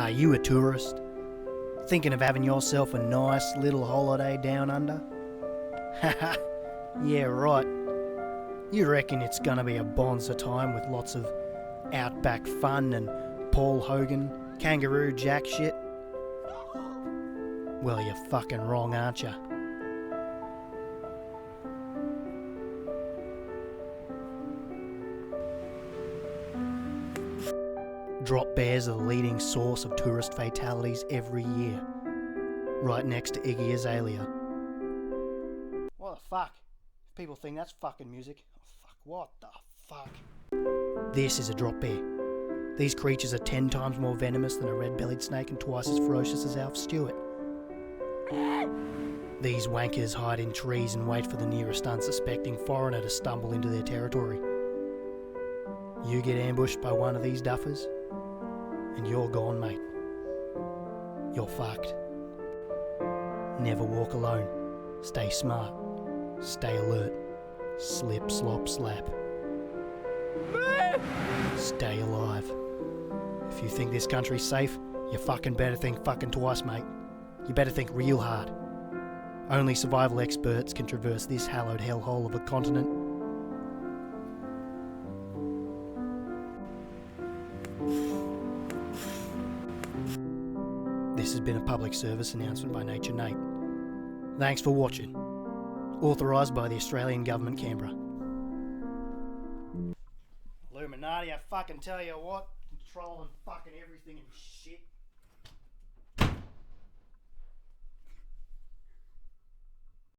Are you a tourist? Thinking of having yourself a nice little holiday down under? Haha, yeah right. You reckon it's gonna be a bonza time with lots of outback fun and Paul Hogan, kangaroo jack shit? Well, you're fucking wrong, aren't you? Drop bears are the leading source of tourist fatalities every year, right next to Iggy Azalea. What the fuck? If people think that's fucking music, oh fuck, what the fuck? This is a drop bear. These creatures are 10 times more venomous than a red-bellied snake and twice as ferocious as Alf Stewart. These wankers hide in trees and wait for the nearest unsuspecting foreigner to stumble into their territory. You get ambushed by one of these duffers, and you're gone, mate. You're fucked. Never walk alone. Stay smart. Stay alert. Slip, slop, slap. Stay alive. If you think this country's safe, you fucking better think fucking twice, mate. You better think real hard. Only survival experts can traverse this hallowed hellhole of a continent. This has been a public service announcement by Nature Nate. Thanks for watching. Authorised by the Australian Government, Canberra. Illuminati, I fucking tell you what, controlling fucking everything and shit.